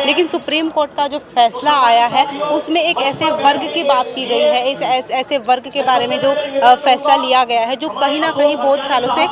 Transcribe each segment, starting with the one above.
लेकिन supreme court का जो फैसला आया है उसमें एक ऐसे वर्ग की बात की गई है, इस ऐसे वर्ग के बारे में जो फैसला लिया गया है जो कहीं ना कहीं बहुत सालों से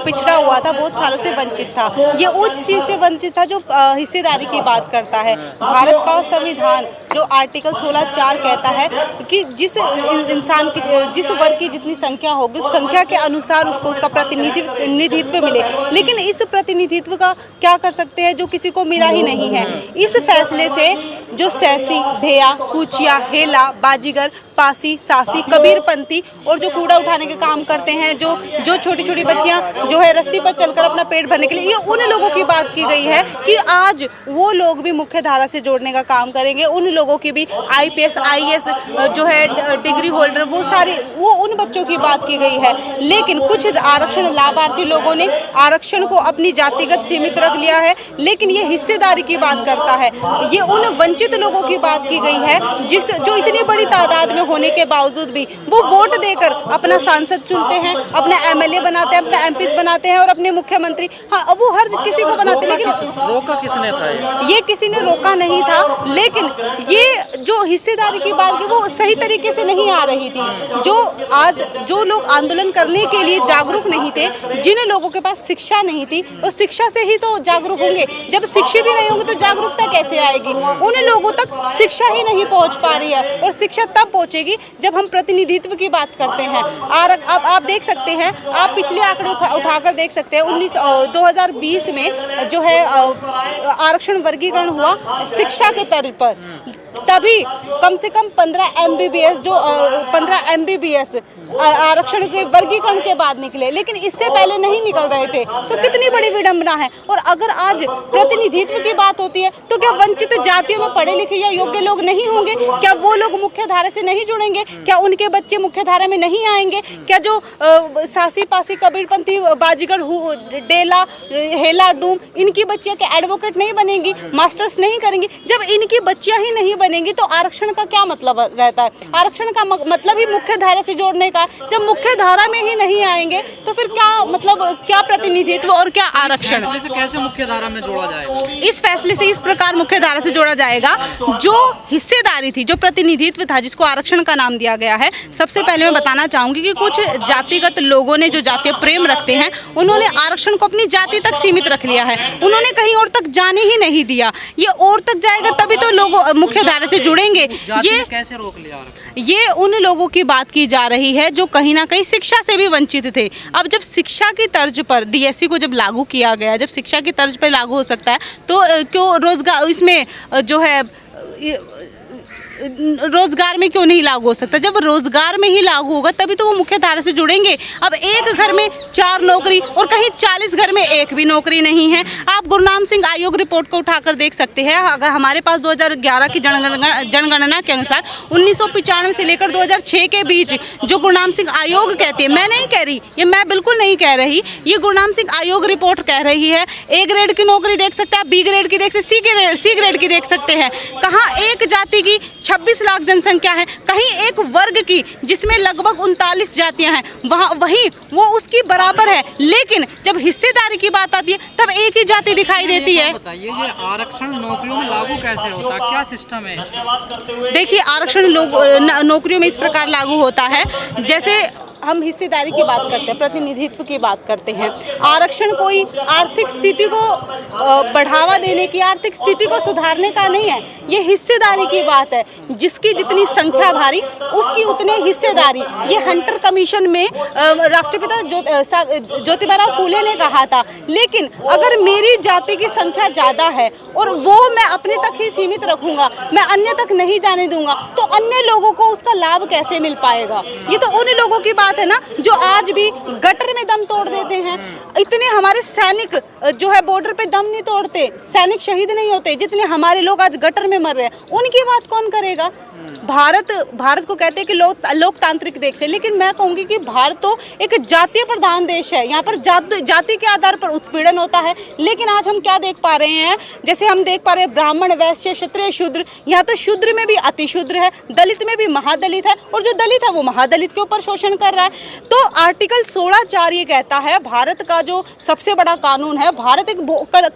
पिछड़ा हुआ था, बहुत सालों से वंचित था। ये उस चीज़ से वंचित था जो हिस्सेदारी की बात करता है। भारत का संविधान जो आर्टिकल 16(4) कहता है कि जिस इंसान की, जिस वर्ग की जितनी संख्या होगी उस संख्या के अनुसार उसको उसका प्रतिनिधित्व मिले। लेकिन इस प्रतिनिधित्व का क्या कर सकते हैं जो किसी को मिला ही नहीं है। इस फैसले से जो सैसी, ढेया, कुचिया, हेला, बाजीगर, पासी, सासी, कबीरपंथी और जो कूड़ा उठाने के काम करते हैं, जो छोटी छोटी बच्चियां जो है रस्सी पर चलकर अपना पेट भरने के लिए, ये उन लोगों की बात की गई है कि आज वो लोग भी मुख्य धारा से जोड़ने का काम करेंगे। उन लोगों की भी IPS, IAS जो है डिग्री होल्डर, वो उन बच्चों की बात की गई है। लेकिन कुछ आरक्षण लाभार्थी लोगों ने आरक्षण को अपनी जातिगत सीमित रख लिया है, लेकिन ये हिस्सेदारी की बात करता है। ये उन वंचित लोगों की बात की गई है जो इतनी बड़ी तादाद में होने के बावजूद भी वो वोट देकर अपना सांसद चुनते हैं, अपना MLA बनाते हैं, अपना MPs बनाते हैं और अपने मुख्यमंत्री, हाँ वो हर किसी को बनाते हैं। लेकिन रोका किसने था? ये किसी ने रोका नहीं था, लेकिन ये जो हिस्सेदारी की बात की वो सही तरीके से नहीं आ रही थी। जो लोग आंदोलन करने के लिए जागरूक नहीं थे, जिन लोगों के पास शिक्षा नहीं थी, वो शिक्षा से ही तो जागरूक होंगे। जब शिक्षित ही नहीं होंगे तो जागरूकता कैसे आएगी? उन लोगों तक शिक्षा ही नहीं पहुंच पा रही है, और शिक्षा तब पहुंचेगी जब हम प्रतिनिधित्व की बात करते हैं। और अब आप देख सकते हैं, आप पिछले आंकड़े उठाकर देख सकते हैं, 2020 में जो है आरक्षण वर्गीकरण हुआ शिक्षा के तर्ज पर, तभी कम से कम 15 MBBS आरक्षण के वर्गीकरण के बाद निकले, लेकिन इससे पहले नहीं निकल रहे थे। तो कितनी बड़ी विडंबना है। और अगर आज प्रतिनिधित्व की बात होती है तो क्या वंचित जातियों में पढ़े लिखे या योग्य लोग नहीं होंगे? क्या वो लोग मुख्य धारा से नहीं जुड़ेंगे? क्या उनके बच्चे मुख्य धारा में नहीं आएंगे? क्या जो सासी, पासी, कबीरपंथी, बाजीगर, डेला, हेला, डूम, इनकी बच्चियां क्या एडवोकेट नहीं बनेंगी, मास्टर्स नहीं करेंगी? जब इनकी बच्चियां ही नहीं बनेंगी तो आरक्षण का क्या मतलब रहता है? आरक्षण का मतलब ही मुख्य धारा से जोड़ने का। जब मुख्य धारा में ही नहीं आएंगे तो फिर क्या मतलब, क्या प्रतिनिधित्व और क्या आरक्षण? इस फैसले से कैसे मुख्य धारा में जोड़ा जाएगा? इस फैसले से इस प्रकार मुख्य धारा से जोड़ा जाएगा, जो हिस्सेदारी थी, जो प्रतिनिधित्व था, जिसको आरक्षण का नाम दिया गया है। सबसे पहले मैं बताना चाहूंगी कि कुछ जातिगत लोगों ने, जो जातीय प्रेम रखते हैं, उन्होंने आरक्षण को अपनी जाति तक सीमित रख लिया है। उन्होंने कहीं और तक जाने ही नहीं दिया। ये और तक जाएगा तभी तो लोग मुख्य धारा से जुड़ेंगे। ये कैसे रोक लिया? ये उन लोगों की बात की जा रही है जो कहीं ना कहीं शिक्षा से भी वंचित थे। अब जब शिक्षा की तर्ज पर DSC को जब लागू किया गया, जब शिक्षा की तर्ज पर लागू हो सकता है तो क्यों रोजगार इसमें जो है रोजगार में क्यों नहीं लागू हो सकता? जब रोजगार में ही लागू होगा तभी तो वो मुख्य धारा से जुड़ेंगे। अब एक घर में 4 नौकरी और कहीं 40 घर में एक भी नौकरी नहीं है। आप गुरनाम सिंह आयोग रिपोर्ट को उठाकर देख सकते हैं। अगर हमारे पास 2011 की जनगणना के अनुसार 1995 से लेकर 2006 के बीच जो गुरनाम सिंह आयोग कहती है, मैं नहीं कह रही, ये मैं बिल्कुल नहीं कह रही, ये गुरनाम सिंह आयोग रिपोर्ट कह रही है। A ग्रेड की नौकरी देख सकते हैं, B ग्रेड की देख सकते हैं, C ग्रेड की देख सकते हैं। कहाँ एक जाति की 26 लाख जनसंख्या है, कहीं एक वर्ग की जिसमें लगभग 39 जातियां हैं, वहीं वो उसकी बराबर है। लेकिन जब हिस्सेदारी की बात आती है तब एक ही जाति दिखाई देती है। बताइए, ये आरक्षण नौकरियों में लागू कैसे होता है? क्या सिस्टम है इसका? देखिए, आरक्षण नौकरियों में इस प्रकार लागू होता है, जैसे हम हिस्सेदारी की बात करते हैं, प्रतिनिधित्व की बात करते हैं। आरक्षण कोई आर्थिक स्थिति को बढ़ावा देने की, आर्थिक स्थिति को सुधारने का नहीं है। ये हिस्सेदारी की बात है। जिसकी जितनी संख्या भारी उसकी उतने हिस्सेदारी। ये हंटर कमीशन में राष्ट्रपिता ज्योतिबा फूले ने कहा था। लेकिन अगर मेरी जाति की संख्या ज़्यादा है और वो मैं अपने तक ही सीमित रखूंगा, मैं अन्य तक नहीं जाने दूंगा, तो अन्य लोगों को उसका लाभ कैसे मिल पाएगा? ये तो उन लोगों की बात है ना जो आज भी गटर में दम तोड़ देते हैं। इतने हमारे सैनिक जो है बॉर्डर पे दम नहीं तोड़ते, सैनिक शहीद नहीं होते, जितने हमारे लोग आज गटर में मर रहे हैं, उनकी बात कौन करेगा? भारत को कहते हैं कि लोकतांत्रिक देश है, लेकिन मैं कहूँगी कि भारत तो एक जातीय प्रधान देश है। यहाँ पर जाति के आधार पर उत्पीड़न होता है। लेकिन आज हम क्या देख पा रहे हैं, जैसे हम देख पा रहे हैं ब्राह्मण, वैश्य, क्षत्रिय, शूद्र, यहाँ तो शूद्र में भी अति शूद्र है, दलित में भी महादलित है, और जो दलित है वो महादलित के ऊपर शोषण कर रहा है। तो आर्टिकल 16(4) ये कहता है, भारत का जो सबसे बड़ा कानून है, भारत एक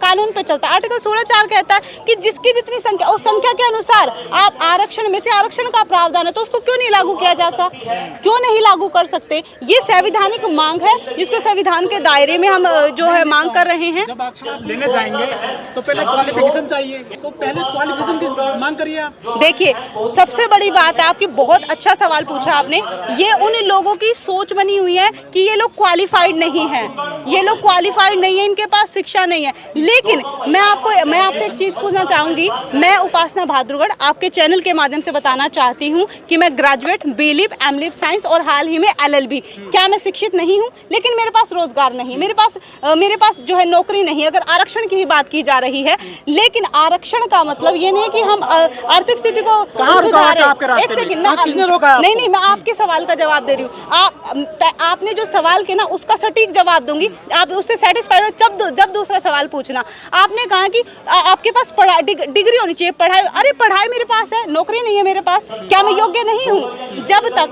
कानून पे चलता है। आर्टिकल 16(4) कहता है कि जिसकी जितनी संख्या, उस संख्या के अनुसार आप आरक्षण में से आरक्षण का प्रावधान है, तो उसको क्यों नहीं लागू किया जाता? क्यों नहीं लागू कर सकते? ये संवैधानिक मांग है, जिसको संविधान के दायरे में हम जो है मांग कर रहे हैं। जब आरक्षण लेने जाएंगे तो पहले क्वालिफिकेशन चाहिए, तो पहले क्वालिफिकेशन की मांग करिए आप। देखिए, सबसे बड़ी बात है, आपकी बहुत अच्छा सवाल पूछा आपने। ये उन लोगों की सोच बनी हुई है कि ये लोग क्वालिफाइड नहीं है, ये लोग क्वालिफाइड नहीं है, इनके पास शिक्षा नहीं है। लेकिन मैं आपसे एक चीज पूछना चाहूंगी। मैं उपासना भाद्रुगढ़ आपके चैनल के माध्यम से बताना चाहती हूँ कि मैं ग्रेजुएट बीलिप एमलिप साइंस और हाल ही में LLB। क्या मैं शिक्षित नहीं हूँ? लेकिन मेरे पास रोजगार नहीं, मेरे पास जो है नौकरी नहीं। अगर आरक्षण की ही बात की जा रही है, लेकिन आरक्षण का मतलब ये नहीं कि हम आर्थिक स्थिति को सुधारें। एक सेकंड, नहीं, मैं आपके सवाल का जवाब दे रही हूँ। आपने जो सवाल किया ना, उसका सटीक जवाब दूंगी, आप उससे सेटिस्फाइड हो जब दूसरा सवाल पूछना। आपने कहा कि आपके पास डिग्री होनी चाहिए, पढ़ाई। अरे पढ़ाई मेरे पास है, नौकरी नहीं है मेरे पास, क्या मैं योग्य नहीं हूँ? जब तक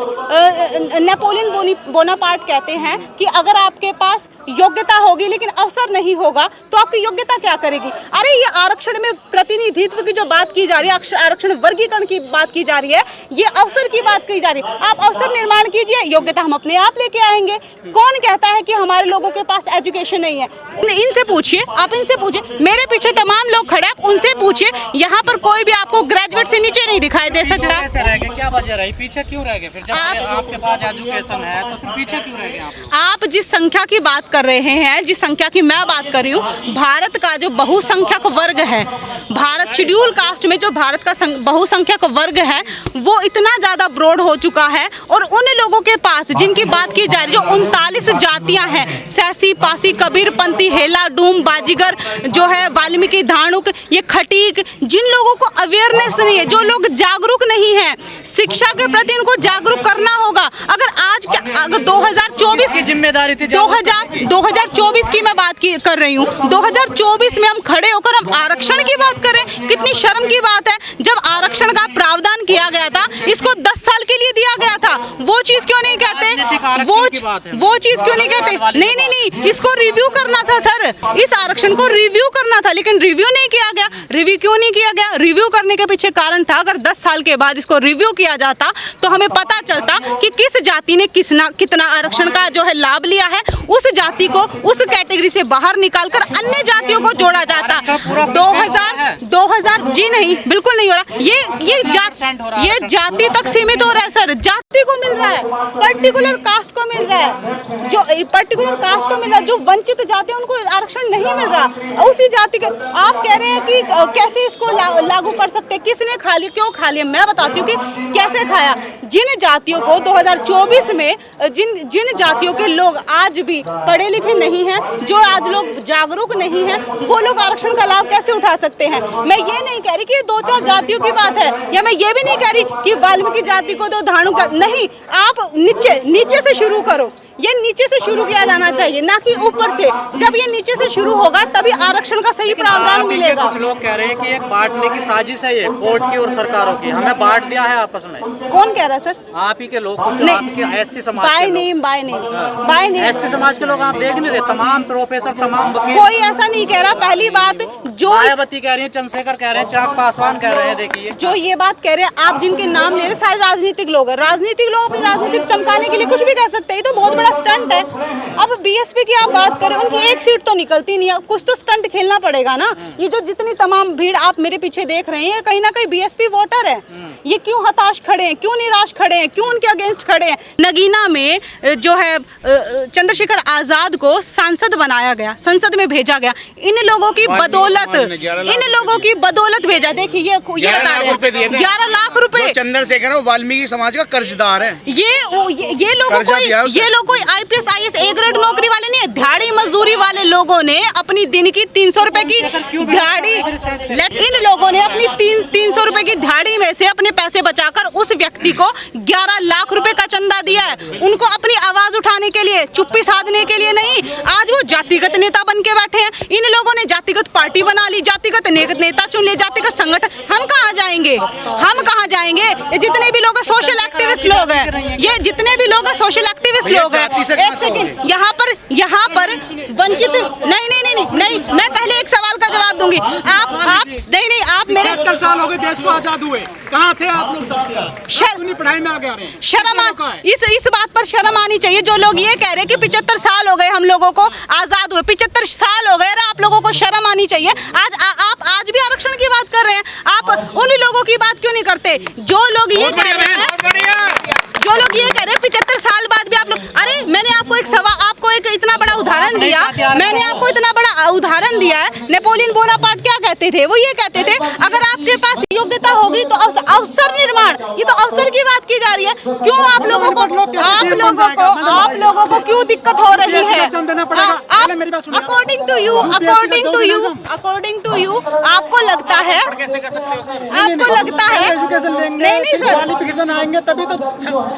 नेपोलियन बोनापार्ट कहते हैं कि अगर आपके पास योग्यता होगी लेकिन अवसर नहीं होगा, तो आपकी योग्यता क्या करेगी? अरे ये आरक्षण में प्रतिनिधित्व की जो बात की जा रही है, आरक्षण वर्गीकरण की बात की जा रही है, ये अवसर की बात की जा रही है। आप अवसर निर्माण कीजिए, योग्यता हम अपने आप लेके आएंगे। कौन कहता है कि हमारे लोगों के पास एजुकेशन नहीं है? इनसे पूछिए, आप इनसे पूछिए, मेरे पीछे तमाम लोग खड़े हैं, उनसे पूछिए। यहाँ पर कोई भी आपको ग्रेजुएट से नीचे नहीं दिखाई दे सकता। कैसे रह गए? क्या वजह रही? पीछे क्यों रह गए? फिर जब आपके पास एजुकेशन है तो पीछे क्यों रह गए आप लोग? आप जिस संख्या की बात कर रहे हैं, जिस संख्या की मैं बात कर रही हूँ, भारत का जो बहुसंख्यक वर्ग है, भारत शेड्यूल कास्ट में जो भारत का बहुसंख्यक वर्ग है, वो इतना ज्यादा ब्रॉड हो चुका है। और उन लोगों के पास जिनकी बात की जा रही है, जो 39 जातियां हैं, सैसी, पासी, कबीर, पंथी, हेला, डूम, बाजीगर, जो है वाल्मीकि, धानुक, ये खटीक, जिन लोगों को अवेयरनेस नहीं है, जो लोग जागरूक नहीं है, शिक्षा के प्रति इनको जागरूक करना होगा। अगर 2024 की जिम्मेदारी थी, 2024 की मैं बात कर रही हूँ, 2024 में हम खड़े होकर हम आरक्षण की बात करें, कितनी शर्म की बात है। जब आरक्षण का प्रावधान किया गया था, इसको 10 साल के लिए दिया गया था, वो चीज क्यों नहीं कहते? वो चीज क्यों नहीं कहते? नहीं, इसको रिव्यू करना था सर, इस आरक्षण को रिव्यू करना था, लेकिन रिव्यू नहीं किया गया। रिव्यू क्यों नहीं किया गया? रिव्यू करने के पीछे कारण था, अगर 10 साल के बाद इसको रिव्यू किया जाता तो हमें पता चलता कि किस जाति ने कितना आरक्षण का जो है लाभ लिया है, उस जाति को उस कैटेगरी से बाहर निकालकर अन्य जातियों को जोड़ा जाता। 2000 जी नहीं, बिल्कुल नहीं हो रहा। ये जाति तक सीमित हो रहा है सर, जाति को मिल रहा है, पर्टिकुलर कास्ट को मिल रहा है, जो पर्टिकुलर कास्ट को मिल रहा है, जो वंचित जाति है उनको आरक्षण नहीं मिल रहा। उसी जाति के आप कह रहे हैं कि कैसे इसको लागू कर सकते, किसने खा लिया, क्यों खा लिया? मैं बताती हूँ कि कैसे खाया। जिन जातियों को 2024 में जिन जातियों के लोग आज भी पढ़े लिखे नहीं हैं, जो आज लोग जागरूक नहीं हैं, वो लोग आरक्षण का लाभ कैसे उठा सकते हैं? मैं ये नहीं कह रही कि ये 2-4 जातियों की बात है, या मैं ये भी नहीं कह रही कि वाल्मीकि जाति को तो धानु का नहीं। आप नीचे से शुरू करो, ये नीचे से शुरू किया जाना चाहिए, ना कि ऊपर से। जब ये नीचे से शुरू होगा तभी आरक्षण का सही प्रावधान मिलेगा। कुछ लोग कह रहे हैं कि एक बांटने की साजिश है, ये कोर्ट की और सरकारों की, हमें बांट दिया है आपस में। कौन कह रहा है सर? आप ही के लोग, एससी समाज, बाय नेम एससी समाज के लोग आप देख नहीं रहे, तमाम प्रोफेसर, तमाम वकील, कोई ऐसा नहीं कह रहा। पहली बात जो मायावती कह रही है, चंद्रशेखर कह रहे हैं, चिराग पासवान कह रहे हैं, देखिए जो ये बात कह रहे हैं, आप जिनके नाम ले रहे हैं, सारे राजनीतिक लोग हैं। राजनीतिक लोग अपनी राजनीतिक चमकाने के लिए कुछ भी कह सकते हैं, ये तो बहुत बड़ा स्टंट है। अब बीएसपी की आप बात करें, उनकी एक सीट तो निकलती नहीं है, कुछ तो स्टंट खेलना पड़ेगा ना। ये जो जितनी तमाम भीड़ आप मेरे पीछे देख रहे हैं, कहीं ना कहीं बीएसपी वोटर है। ये क्यों हताश खड़े हैं, क्यों निराश खड़े हैं, क्यों उनके अगेंस्ट खड़े हैं? नगीना में जो है चंद्रशेखर आजाद को सांसद बनाया गया, संसद में भेजा गया, इन लोगों की बदौलत भेजा। देखिए ये बता रहे हैं 11 लाख रुपए से। चंद्रशेखर वाल्मीकि समाज का कर्जदार है। ये लोग कोई IPS IAS A ग्रेड नौकरी वाले नहीं है, दिहाड़ी मजदूरी वाले लोगों ने अपनी दिन की 300 रुपए की दिहाड़ी, इन लोगों ने अपनी 300 रुपए की दिहाड़ी में से अपने पैसे बचाकर उस व्यक्ति को 11 लाख रुपए का चंदा दिया है, उनको अपनी आवाज उठाने के लिए, चुप्पी साधने के लिए नहीं। आज वो जातिगत नेता बन के बैठे हैं। इन लोगों ने जातिगत पार्टी बना ली, जातिगत नेता चुन लिए, जातिगत संगठन। हम कहाँ जाएंगे? हम कहाँ जाएंगे? ये जितने भी लोग सोशल एक्टिविस्ट लोग हैं, ये जितने भी लोग सोशल एक्टिविस्ट लोग हैं, एक सेकंड, यहाँ पर वंचित नहीं, मैं पहले एक सवाल का जवाब दूंगी। आप मेरे 70 साल हो गए देश को आजाद हुए, कहाँ थे आप लोग तब से? अपनी पढ़ाई में आगे आ रहे हैं। इस बात पर शर्म आनी चाहिए जो लोग ये कह रहे हैं कि 75 साल हो गए हम लोगों को आजाद हुए, 75 साल हो गए। आप लोगों को शर्म आनी चाहिए। आप आज भी आरक्षण की बात कर रहे हैं, आप उन लोगों की बात क्यों नहीं करते जो लोग ये कह रहे हैं, 75 साल बाद भी आप लोग। अरे मैंने आपको एक इतना बड़ा उदाहरण दिया, है नेपोलियन बोनापार्ट क्या कहते थे? वो ये कहते थे अगर आपके पास योग्यता होगी तो अवसर निर्माण, ये तो अवसर की बात की जा रही है। क्यों आप लोगों को क्यों दिक्कत हो रही है? अकॉर्डिंग टू यू आपको लगता है नहीं सर, क्वालिफिकेशन आएंगे तभी तो